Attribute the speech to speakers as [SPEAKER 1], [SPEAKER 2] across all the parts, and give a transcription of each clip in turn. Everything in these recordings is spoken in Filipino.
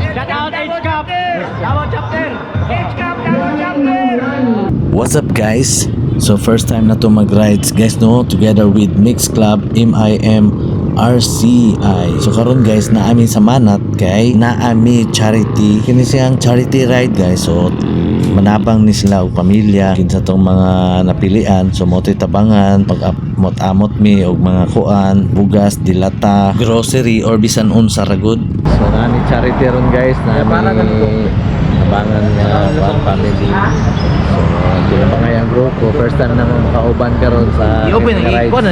[SPEAKER 1] Shout out H-Cup. Davao chapter. H-Cup, Davao chapter.
[SPEAKER 2] What's up guys? So first time na to mag-rides guys no, together with Mix Club MIM RCI. So karon guys naami sa Manat kay naami charity. Kini siyang charity ride guys. So manabang ni sila og pamilya kinsa tong mga napilian. So mo tabangan pag amot mi og mga kuan, bugas, dilata, grocery or bisan unsa ra gud. So naami charity ron guys na tabangan family. So, sila pa nga yung grupo. First time na makauban ka ron sa ride. So,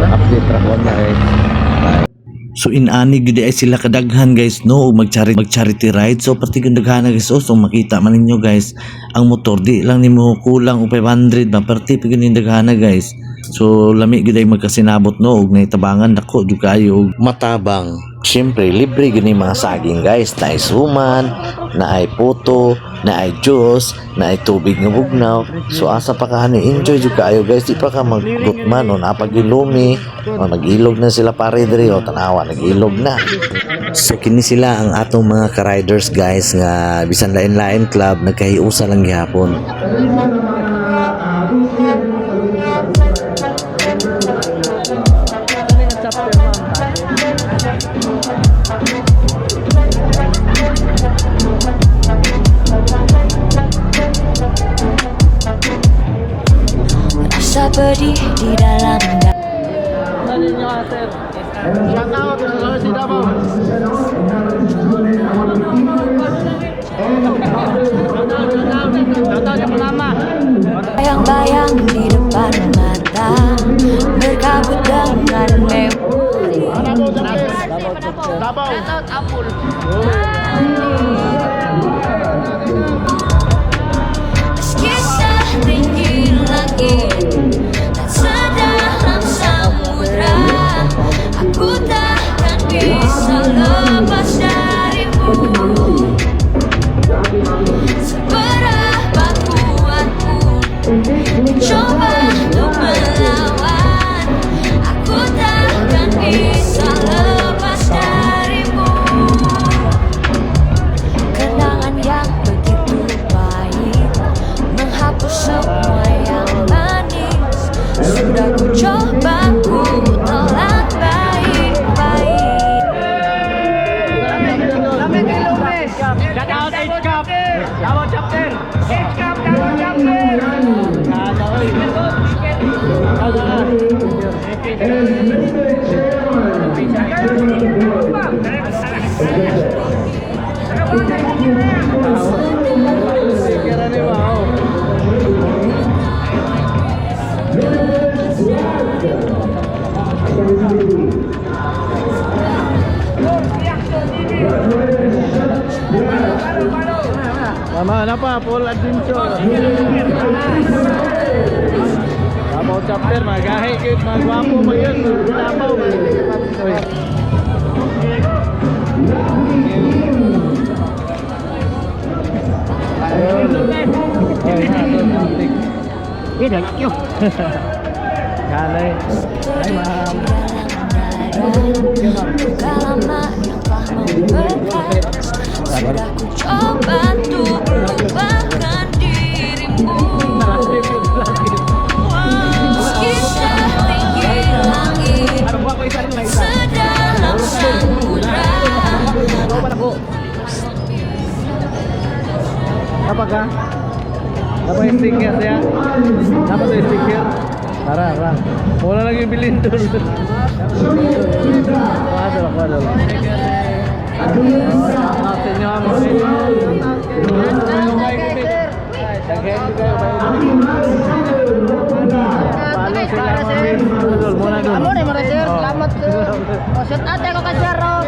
[SPEAKER 2] update ra ko na guys. So inani gid ay sila kadaghan guys no mag-charity ride. So pati gyud daghan guys so makita man ninyo guys ang motor di lang nimo kulang og 500 ba perti pig ni daghan guys. So lami gid ay magkasinabot no og naitabangan dako jud kayo og matabang. Siyempre libre gini mga saging guys, na ay suman, na ay puto, na ay juice, na ay tubig nga bugnaw. So asa pa ka ni enjoy jud kaayo guys, di pa ka maggutman o napagilumi o nag-ilog na sila pare diri o tanawa nag-ilog na. So kini sila ang atong mga ka-riders guys nga bisan lain-lain club nagkahiusa lang gihapon.
[SPEAKER 3] Rasa pedih di dalam
[SPEAKER 1] Shout out sa Sulawesi Davao. Shout out sa Panama.
[SPEAKER 3] bayang-bayang di depan mata berkabut dengan memori.
[SPEAKER 1] Davao. Shout out Apple.
[SPEAKER 3] Meski setinggi langit dan sedalam samudra, aku takkan bisa lepas darimu. Seberapa kuat pun mencoba untuk melawan, aku takkan bisa lepas darimu. Kenangan yang begitu pahit menghapus semua yang manis. Sudah ku coba, ku telan baik-baik.
[SPEAKER 1] Shout out H-Cup. Davao chapter. H-Cup, Davao chapter.
[SPEAKER 4] Tama na pa, full adventure. Davao chapter, magahe kit, magwapo mo yun. Davao.
[SPEAKER 1] Thank you.
[SPEAKER 4] Galay. Ay, ma'am.
[SPEAKER 3] Luka lama yang telah membekas, sudah ku coba untuk melupakan dirimu. Meski setinggi langit, sedalam samudra.
[SPEAKER 4] Apa ka? Apa yung sticker ya? Apa tuh stiker? Tara. Wala lagi bilhin doon. Kuadol. Natin nyo ang mga Daghan ko kayo ba? Paano sila mga Dol? Muna doon.
[SPEAKER 1] Amo ni mo sir. Salamat sir. Shout out ako kay Sir Rob.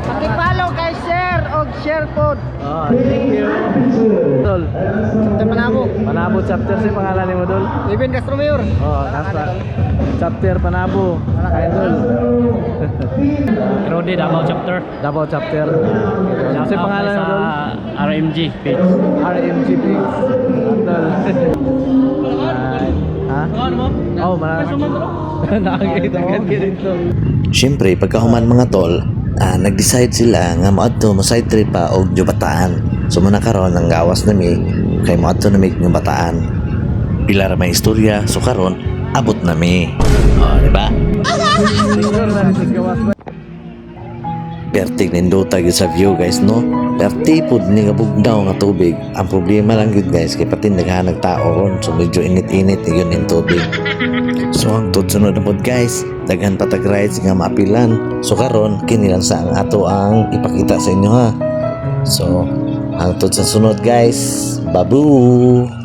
[SPEAKER 1] Paki-follow kay Sir og share pod.
[SPEAKER 4] Thank you. Dol.
[SPEAKER 1] Sa Panabo.
[SPEAKER 4] Panabo chapter si pangalan ni mo Dol?
[SPEAKER 1] Ruben Castro Mayor.
[SPEAKER 4] Nasa chapter Panabo. Kaya Dol.
[SPEAKER 5] Rode Davao chapter.
[SPEAKER 4] Davao chapter. Si pangalan mo Dol?
[SPEAKER 5] RMG page.
[SPEAKER 4] RMG Pigs. Dol. Ha? Oo, marami. Nakakita ka dito.
[SPEAKER 2] Siyempre, pagkahuman mga tol, nag-decide sila nga maadto mo side trip pa og Bataan. So muna karon ang gawas nami kay maadto nami ng Bataan. Pila ra may istorya, so karon abot nami. Oh, di ba?
[SPEAKER 4] Siguro na rin sa gawas ba?
[SPEAKER 2] Pertig nindota gyud sa view guys no. Perti pud ni nga bugnaw nga tubig. Ang problema lang gyud guys kay pati naghanag tao ron so medyo init-init gyud ning tubig. So ang sunod na pod guys, daghan patag rides nga maapilan. So karon kini lang sa ang ato ang ipakita sa inyo ha. So hangtod sa sunod guys. Babu.